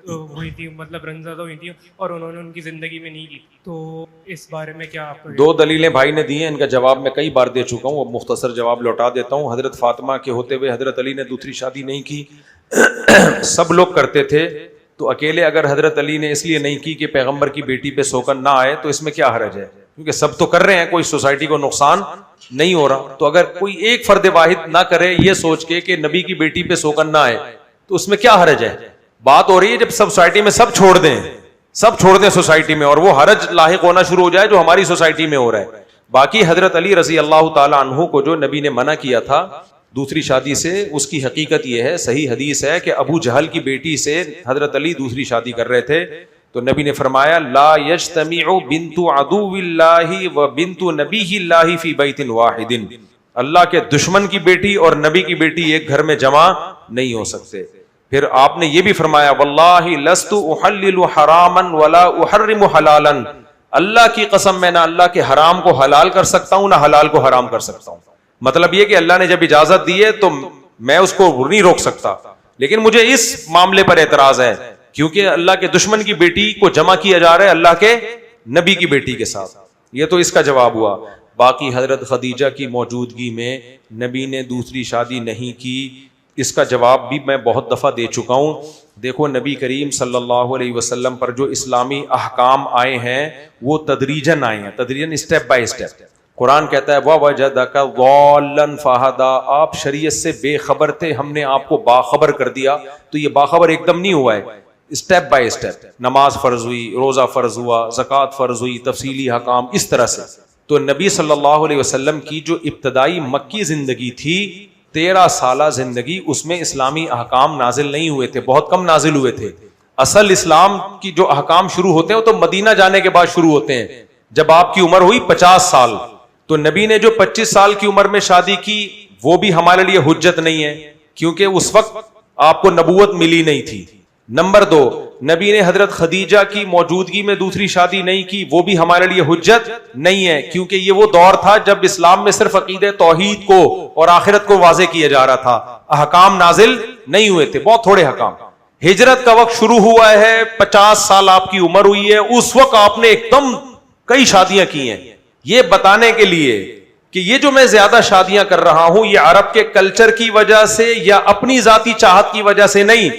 ہوئی تھی, مطلب رنجیدہ ہوئی تھی, اور انہوں نے ان کی زندگی میں نہیں کی. تو اس بارے میں کیا آپ کو؟ دو دلیلیں بھائی نے دی ہیں, ان کا جواب میں کئی بار دے چکا ہوں, اب مختصر جواب لوٹا دیتا ہوں. حضرت فاطمہ کے ہوتے ہوئے حضرت علی نے دوسری شادی نہیں کی. سب لوگ کرتے تھے, تو اکیلے اگر حضرت علی نے اس لیے نہیں کی کہ پیغمبر کی بیٹی پہ سوکن نہ آئے تو اس میں کیا حرج ہے, کیونکہ سب تو کر رہے ہیں, کوئی سوسائٹی کو نقصان نہیں ہو رہا. تو اگر کوئی ایک فرد واحد نہ کرے یہ سوچ کے کہ نبی کی بیٹی پہ سوکن نہ آئے تو اس میں کیا حرج ہے. بات ہو رہی ہے جب سوسائٹی میں سب چھوڑ دیں سوسائٹی میں, اور وہ حرج لاحق ہونا شروع ہو جائے جو ہماری سوسائٹی میں ہو رہا ہے. باقی حضرت علی رضی اللہ تعالی عنہ کو جو نبی نے منع کیا تھا دوسری شادی سے, اس کی حقیقت یہ ہے, صحیح حدیث ہے کہ ابو جہل کی بیٹی سے حضرت علی دوسری شادی کر رہے تھے, تو نبی نے فرمایا لا یجتمع بنت عدو اللہ و بنت نبی اللہ فی بیت واحد, اللہ کے دشمن کی بیٹی اور نبی کی بیٹی ایک گھر میں جمع نہیں ہو سکتے. پھر آپ نے یہ بھی فرمایا واللہ لست احلل حراما ولا احرم حلالا, اللہ کی قسم میں نہ اللہ کے حرام کو حلال کر سکتا ہوں نہ حلال کو حرام کر سکتا ہوں. مطلب یہ کہ اللہ نے جب اجازت دی ہے تو میں اس کو نہیں روک سکتا, لیکن مجھے اس معاملے پر اعتراض ہے کیونکہ اللہ کے دشمن کی بیٹی کو جمع کیا جا رہا ہے اللہ کے نبی کی بیٹی کے ساتھ. یہ تو اس کا جواب ہوا. باقی حضرت خدیجہ کی موجودگی میں نبی نے دوسری شادی نہیں کی, اس کا جواب بھی میں بہت دفعہ دے چکا ہوں. دیکھو نبی کریم صلی اللہ علیہ وسلم پر جو اسلامی احکام آئے ہیں وہ تدریجاً آئے ہیں, تدریجاً اسٹیپ بائی اسٹیپ. قرآن کہتا ہے وَوَجَدَكَ ضَالًّا فَهَدَىٰ, آپ شریعت سے بے خبر تھے, ہم نے آپ کو باخبر کر دیا. تو یہ باخبر ایک دم نہیں ہوا ہے, اسٹیپ بائی اسٹیپ. نماز فرض ہوئی, روزہ فرض ہوا, زکوٰۃ فرض ہوئی, تفصیلی حکام, اس طرح سے. تو نبی صلی اللہ علیہ وسلم کی جو ابتدائی مکی زندگی تھی 13 سالہ زندگی, اس میں اسلامی احکام نازل نہیں ہوئے تھے, بہت کم نازل ہوئے تھے. اصل اسلام کی جو احکام شروع ہوتے ہیں وہ تو مدینہ جانے کے بعد شروع ہوتے ہیں, جب آپ کی عمر ہوئی 50 سال. تو نبی نے جو 25 سال کی عمر میں شادی کی وہ بھی ہمارے لیے حجت نہیں ہے, کیونکہ اس وقت آپ کو نبوت ملی نہیں تھی. نمبر 2, نبی نے حضرت خدیجہ کی موجودگی میں دوسری شادی نہیں کی, وہ بھی ہمارے لیے حجت نہیں ہے, کیونکہ یہ وہ دور تھا جب اسلام میں صرف عقیدہ توحید کو اور آخرت کو واضح کیا جا رہا تھا, احکام نازل نہیں ہوئے تھے, بہت تھوڑے احکام. ہجرت کا وقت شروع ہوا ہے, 50 سال آپ کی عمر ہوئی ہے, اس وقت آپ نے ایک دم کئی شادیاں کی ہیں, یہ بتانے کے لیے کہ یہ جو میں زیادہ شادیاں کر رہا ہوں یہ عرب کے کلچر کی وجہ سے یا اپنی ذاتی چاہت کی وجہ سے نہیں,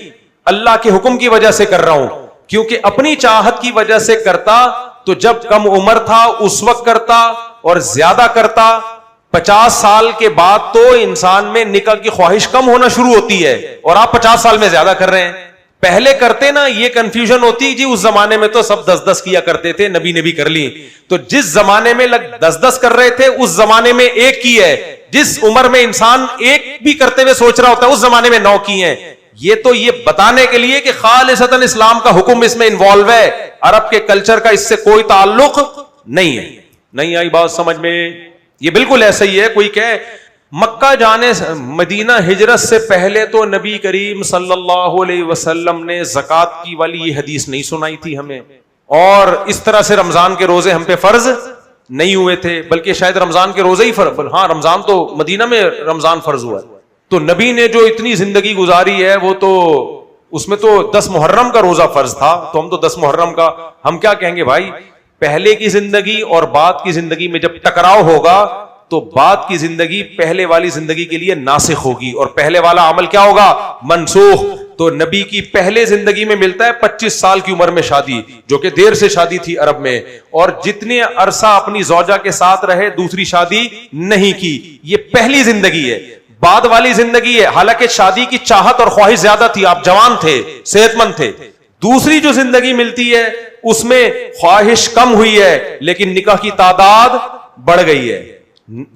اللہ کے حکم کی وجہ سے کر رہا ہوں. کیونکہ اپنی چاہت کی وجہ سے کرتا تو جب کم عمر تھا اس وقت کرتا, اور زیادہ کرتا 50 سال کے بعد تو انسان میں نکاح کی خواہش کم ہونا شروع ہوتی ہے, اور آپ 50 سال میں زیادہ کر رہے ہیں. پہلے کرتے نا یہ کنفیوژن ہوتی, جی اس زمانے میں تو سب 10-10 کیا کرتے تھے, نبی نے بھی کر لی. تو جس زمانے میں 10-10 کر رہے تھے اس زمانے میں ایک کی ہے, جس عمر میں انسان ایک بھی کرتے ہوئے سوچ رہا ہوتا ہے اس زمانے میں 9 کی ہیں. یہ تو یہ بتانے کے لیے کہ خالصتاً اسلام کا حکم اس میں انوالو ہے, عرب کے کلچر کا اس سے کوئی تعلق نہیں ہے. نہیں آئی بات سمجھ میں؟ یہ بالکل ایسا ہی ہے. کوئی کہے مکہ جانے مدینہ ہجرت سے پہلے تو نبی کریم صلی اللہ علیہ وسلم نے زکوٰۃ کی والی یہ حدیث نہیں سنائی تھی ہمیں, اور اس طرح سے رمضان کے روزے ہم پہ فرض نہیں ہوئے تھے, بلکہ شاید رمضان کے روزے ہی فرض, ہاں رمضان تو مدینہ میں رمضان فرض ہوا ہے. تو نبی نے جو اتنی زندگی گزاری ہے وہ تو اس میں تو 10 محرم کا روزہ فرض تھا, تو ہم تو 10 محرم کا ہم کیا کہیں گے بھائی. پہلے کی زندگی اور بعد کی زندگی میں جب ٹکراؤ ہوگا تو بعد کی زندگی پہلے والی زندگی کے لیے ناسخ ہوگی, اور پہلے والا عمل کیا ہوگا؟ منسوخ. تو نبی کی پہلے زندگی میں ملتا ہے 25 سال کی عمر میں شادی, جو کہ دیر سے شادی تھی عرب میں, اور جتنے عرصہ اپنی زوجہ کے ساتھ رہے دوسری شادی نہیں کی. یہ پہلی زندگی ہے. بعد والی زندگی ہے, حالانکہ شادی کی چاہت اور خواہش زیادہ تھی, آپ جوان تھے, صحت مند تھے. دوسری جو زندگی ملتی ہے اس میں خواہش کم ہوئی ہے لیکن نکاح کی تعداد بڑھ گئی ہے.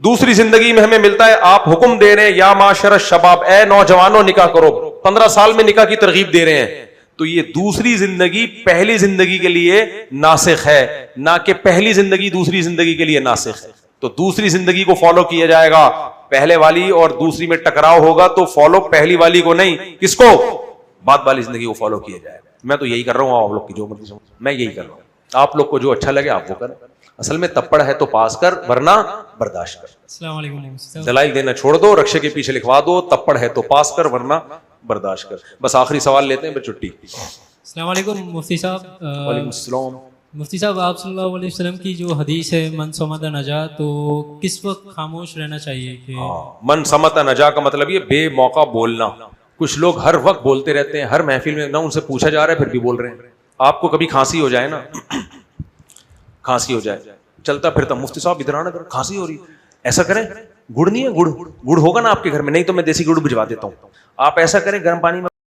دوسری زندگی میں ہمیں ملتا ہے, آپ حکم دے رہے ہیں یا معاشر الشباب, اے نوجوانوں نکاح کرو, 15 سال میں نکاح کی ترغیب دے رہے ہیں. تو یہ دوسری زندگی پہلی زندگی کے لیے ناسخ ہے, نہ کہ پہلی زندگی دوسری زندگی کے لیے ناسخ ہے. تو دوسری زندگی کو فالو کیا جائے گا. پہلے والی اور دوسری میں ٹکراؤ ہوگا تو فالو پہلی والی کو نہیں, کس کو, بعد والی زندگی کو فالو کیا جائے گا. میں تو یہی کر رہا ہوں, آپ لوگ کی جو مرضی میں یہی کر رہا ہوں. آپ لوگ کو جو اچھا لگے آپ وہ کریں. اصل میں تپڑ ہے تو پاس کر, ورنہ برداشت کر. السلام علیکم. دلائل دینا چھوڑ دو, رکشے کے پیچھے لکھوا دو, تپڑ ہے تو پاس کر ورنہ برداشت کر. بس آخری سوال لیتے ہیں پھر چھٹی. السلام علیکم مفتی صاحب. وعلیکم السلام. مفتی صاحب, آپ صلی اللہ علیہ وسلم کی جو حدیث ہے من صمت نجا, تو کس وقت خاموش رہنا چاہیے؟ کہ من صمت نجا کا مطلب یہ بے موقع بولنا. کچھ لوگ ہر وقت بولتے رہتے ہیں, ہر محفل میں نہ ان سے پوچھا جا رہا ہے پھر بھی بول رہے ہیں. آپ کو کبھی کھانسی ہو جائے نا, کھانسی ہو جائے, چلتا پھرتا مفتی صاحب ادھر آنا, کھانسی ہو رہی, ایسا کریں, گڑ نہیں ہے, گڑ ہوگا نا آپ کے گھر میں, نہیں تو میں دیسی گڑ بھجوا دیتا ہوں. آپ ایسا کریں گرم پانی میں